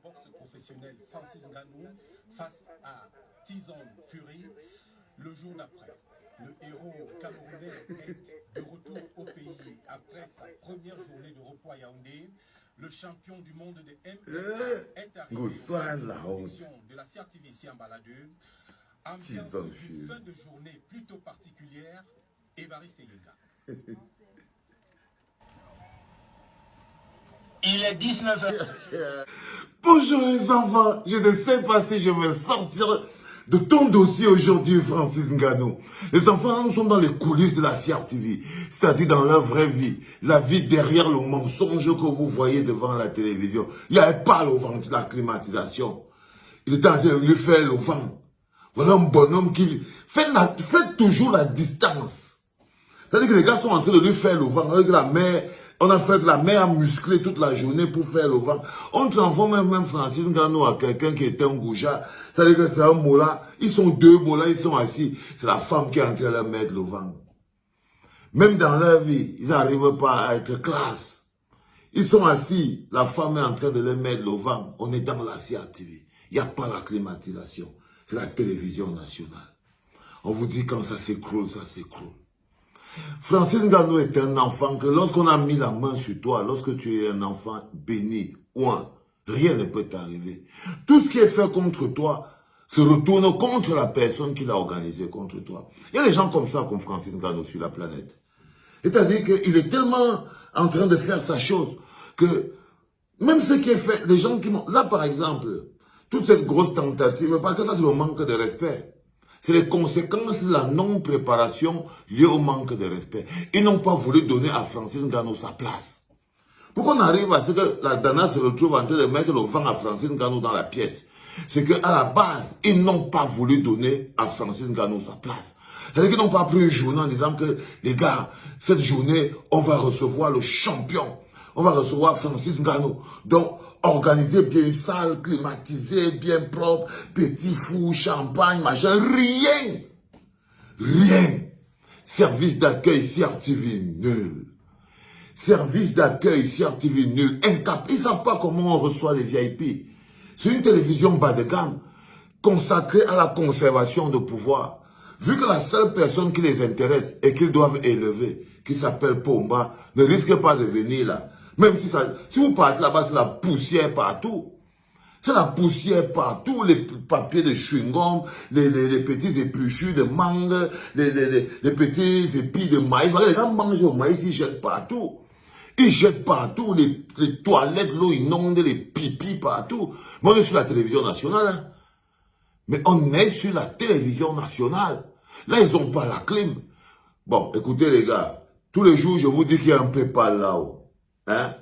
boxe professionnelle Francis Ngannou face à Tyson Fury le jour d'après. Le héros camerounais est de retour au pays après sa première journée de repos à Yaoundé. Le champion du monde de MMA est arrivé au production de la CRTV ici en Baladeur. Ambiance d'une fin de journée plutôt particulière. Évariste Yenga. Il est 19h. Bonjour les enfants, je ne sais pas si je vais sortir de ton dossier aujourd'hui, Francis Ngannou. Les enfants, nous sommes dans les coulisses de la CRTV, c'est-à-dire dans leur vraie vie, la vie derrière le mensonge que vous voyez devant la télévision. Il n'y avait pas le vent, la climatisation. Ils étaient en train de lui faire le vent. Voilà un bonhomme qui fait toujours la distance. C'est-à-dire que les gars sont en train de lui faire le vent avec la mer. On a fait de la mer musclée toute la journée pour faire le vent. On transforme même Francis Ngannou à quelqu'un qui était un goujat. C'est-à-dire que c'est un mola. Ils sont deux molas, ils sont assis. C'est la femme qui est en train de leur mettre le vent. Même dans leur vie, ils n'arrivent pas à être classe. Ils sont assis. La femme est en train de leur mettre le vent. On est dans la CRTV. Il n'y a pas la climatisation. C'est la télévision nationale. On vous dit quand ça s'écroule, ça s'écroule. Francis Ngannou est un enfant que lorsqu'on a mis la main sur toi, lorsque tu es un enfant béni, rien ne peut t'arriver. Tout ce qui est fait contre toi se retourne contre la personne qui l'a organisé contre toi. Il y a des gens comme ça, comme Francis Ngannou sur la planète. C'est-à-dire qu'il est tellement en train de faire sa chose que même ce qui est fait, les gens qui m'ont... Là, par exemple, toute cette grosse tentative, parce que ça, c'est le manque de respect. C'est les conséquences de la non-préparation liée au manque de respect. Ils n'ont pas voulu donner à Francis Ngannou sa place. Pourquoi on arrive à ce que la Dana se retrouve en train de mettre le vent à Francis Ngannou dans la pièce? C'est qu'à la base, ils n'ont pas voulu donner à Francis Ngannou sa place. C'est-à-dire qu'ils n'ont pas pris une journée en disant que, les gars, cette journée, on va recevoir le champion. On va recevoir Francis Ngannou. Donc, organisez bien une salle, climatisée, bien propre, petit fou, champagne, machin, rien. Rien. Service d'accueil CRTV nul. Service d'accueil CRTV nul. Ils ne savent pas comment on reçoit les VIP. C'est une télévision bas de gamme, consacrée à la conservation de pouvoir. Vu que la seule personne qui les intéresse et qu'ils doivent élever, qui s'appelle Pomba, ne risque pas de venir là. Même si vous partez là-bas, c'est la poussière partout. C'est la poussière partout, les papiers de chewing-gum, les petits épluchures de mangue, les petits épis de maïs. Les gens mangent le maïs, ils jettent partout. Ils jettent partout, les toilettes, l'eau inonde, les pipis partout. Mais on est sur la télévision nationale. Hein. Mais on est sur la télévision nationale. Là, ils n'ont pas la clim. Bon, écoutez les gars, tous les jours, je vous dis qu'il y a un PayPal là-haut. Hein?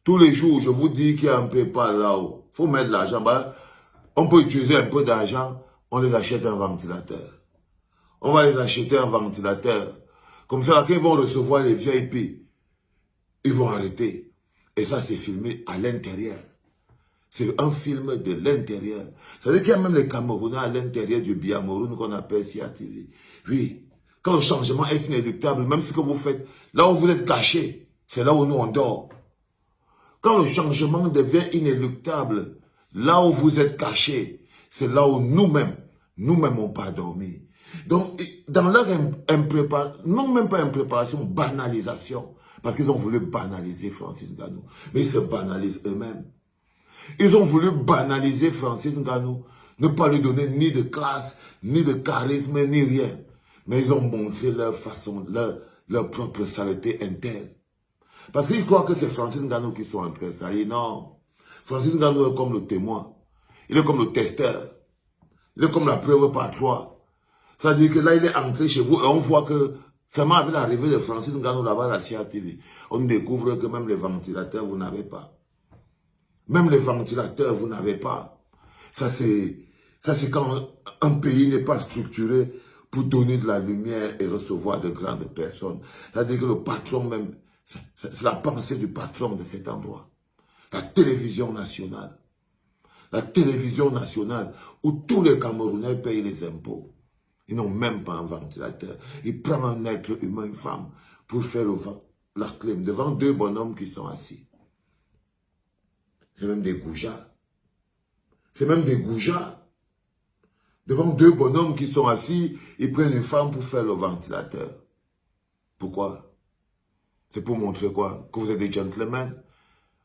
Tous les jours, je vous dis qu'il y a un PayPal là-haut. Il faut mettre de l'argent. Ben, on peut utiliser un peu d'argent, on les achète un ventilateur. On va les acheter un ventilateur. Comme ça, quand ils vont recevoir les VIP, ils vont arrêter. Et ça, c'est filmé à l'intérieur. C'est un film de l'intérieur. Ça veut dire qu'il y a même les Camerounais à l'intérieur du Biamourou qu'on appelle CRTV. Oui, quand le changement est inéluctable, même ce que vous faites, là où vous êtes caché, c'est là où nous on dort. Quand le changement devient inéluctable, là où vous êtes caché, c'est là où nous-mêmes on pas dormi. Donc, dans leur impréparation, non même pas impréparation, banalisation, parce qu'ils ont voulu banaliser Francis Ngannou, mais ils se banalisent eux-mêmes. Ils ont voulu banaliser Francis Ngannou, ne pas lui donner ni de classe, ni de charisme, ni rien. Mais ils ont montré leur façon, leur propre saleté interne. Parce qu'ils croient que c'est Francis Ngannou qui sont en train de salir. Non. Francis Ngannou est comme le témoin. Il est comme le testeur. Il est comme la preuve par trois. C'est-à-dire que là, il est entré chez vous et on voit que, seulement avec l'arrivée de Francis Ngannou là-bas à la CRTV, on découvre que même les ventilateurs, vous n'avez pas. Même les ventilateurs, vous n'avez pas. Ça, c'est quand un pays n'est pas structuré pour donner de la lumière et recevoir de grandes personnes. C'est-à-dire que le patron même, c'est la pensée du patron de cet endroit. La télévision nationale. La télévision nationale où tous les Camerounais payent les impôts. Ils n'ont même pas un ventilateur. Ils prennent un être humain, une femme, pour faire la clim devant deux bonhommes qui sont assis. C'est même des goujats. C'est même des goujats. Devant deux bonhommes qui sont assis, ils prennent une femme pour faire le ventilateur. Pourquoi? C'est pour montrer quoi? Que vous êtes des gentlemen.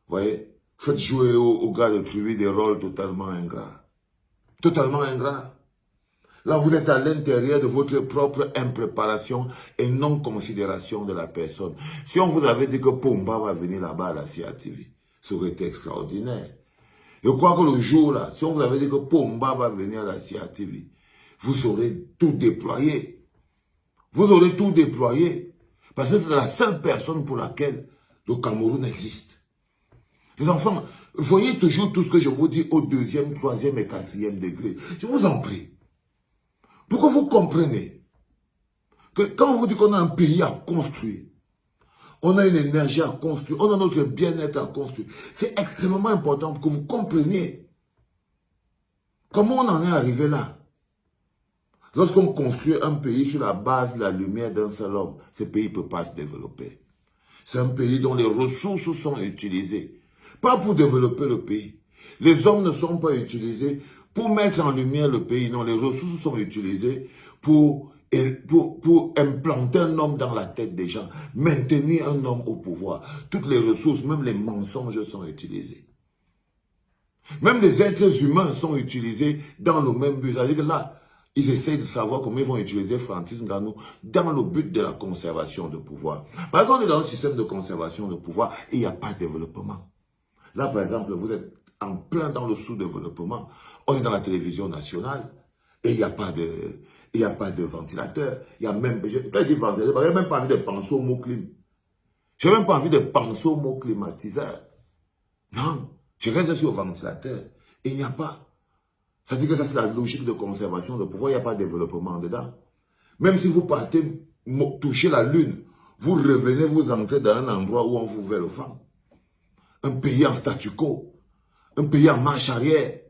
Vous voyez? Faites jouer aux gars de Truy des rôles totalement ingrats. Totalement ingrats. Là, vous êtes à l'intérieur de votre propre impréparation et non-considération de la personne. Si on vous avait dit que Pomba va venir là-bas à la CRTV, ça aurait été extraordinaire. Je crois que le jour-là, si on vous avait dit que Pomba va venir à la CRTV, vous aurez tout déployé. Vous aurez tout déployé. Parce que c'est la seule personne pour laquelle le Cameroun existe. Les enfants, voyez toujours tout ce que je vous dis au 2e, 3e et 4e degré. Je vous en prie. Pour que vous compreniez que quand on vous dit qu'on a un pays à construire, on a une énergie à construire, on a notre bien-être à construire, c'est extrêmement important pour que vous compreniez comment on en est arrivé là. Lorsqu'on construit un pays sur la base de la lumière d'un seul homme, ce pays ne peut pas se développer. C'est un pays dont les ressources sont utilisées, pas pour développer le pays. Les hommes ne sont pas utilisés pour mettre en lumière le pays. Non, les ressources sont utilisées pour implanter un homme dans la tête des gens, maintenir un homme au pouvoir. Toutes les ressources, même les mensonges sont utilisés. Même les êtres humains sont utilisés dans le même but. C'est-à-dire que là, ils essayent de savoir comment ils vont utiliser Francis Ngannou dans le but de la conservation de pouvoir. Par exemple, on est dans un système de conservation de pouvoir et il n'y a pas de développement. Là, par exemple, vous êtes en plein dans le sous-développement. On est dans la télévision nationale et il n'y a pas de ventilateur. Il y a même, quand je dis ventilateur, je n'ai même pas envie de penser au mot clim. Je n'ai même pas envie de penser au mot climatiseur. Non, je reste sur le ventilateur et il n'y a pas. Ça veut dire que ça, c'est la logique de conservation de pouvoir. Il n'y a pas de développement dedans. Même si vous partez toucher la lune, vous revenez, vous entrez dans un endroit où on vous veut le fang. Un pays en statu quo. Un pays en marche arrière.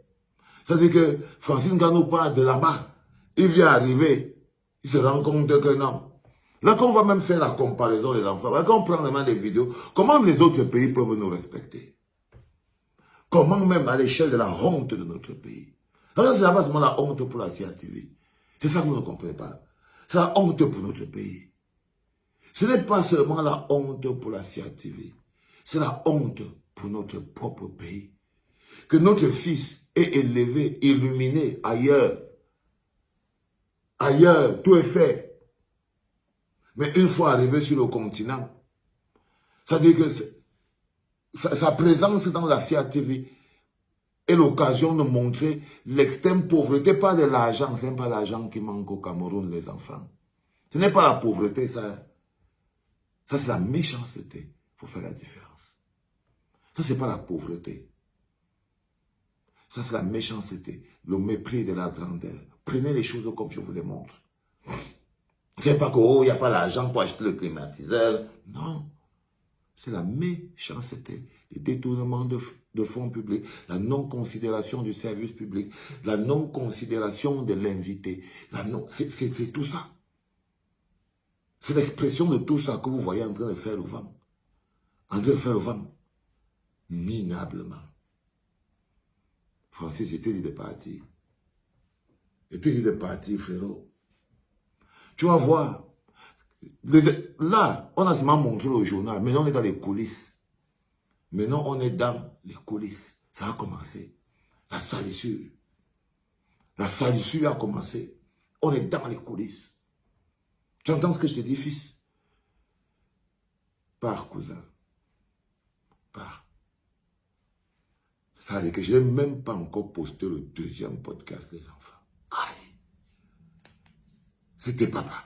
Ça veut dire que Francis Ngannou part de là-bas. Il vient arriver. Il se rend compte que non. Là, qu'on va même faire la comparaison, les enfants. Là, quand on prend vraiment des vidéos, comment les autres pays peuvent nous respecter? Comment même à l'échelle de la honte de notre pays? Alors, c'est pas seulement la honte pour la CRTV. C'est ça que vous ne comprenez pas. C'est la honte pour notre pays. Ce n'est pas seulement la honte pour la CRTV. C'est la honte pour notre propre pays. Que notre fils est élevé, illuminé ailleurs. Ailleurs, tout est fait. Mais une fois arrivé sur le continent, ça veut dire que sa présence dans la CRTV est l'occasion de montrer l'extrême pauvreté, pas de l'argent, ce n'est pas l'argent qui manque au Cameroun, les enfants. Ce n'est pas la pauvreté, ça. Ça, c'est la méchanceté. Il faut faire la différence. Ça, ce n'est pas la pauvreté. Ça, c'est la méchanceté, le mépris de la grandeur. Prenez les choses comme je vous les montre. Ce n'est pas que, oh, il n'y a pas l'argent pour acheter le climatiseur. Non. C'est la méchanceté, le détournement de fonds publics, la non-considération du service public, la non-considération de l'invité. C'est tout ça. C'est l'expression de tout ça que vous voyez en train de faire le vent. En train de faire le vent. Minablement. Francis était dit de partir. Était dit de partir, frérot. Tu vas voir. Là, on a seulement montré le journal. Maintenant, on est dans les coulisses. Maintenant, on est dans les coulisses. Ça a commencé. La salissure. La salissure a commencé. On est dans les coulisses. Tu entends ce que je te dis, fils? Pars, cousin. Pars. Ça veut dire que je n'ai même pas encore posté le 2e podcast des enfants. Aïe. C'était papa.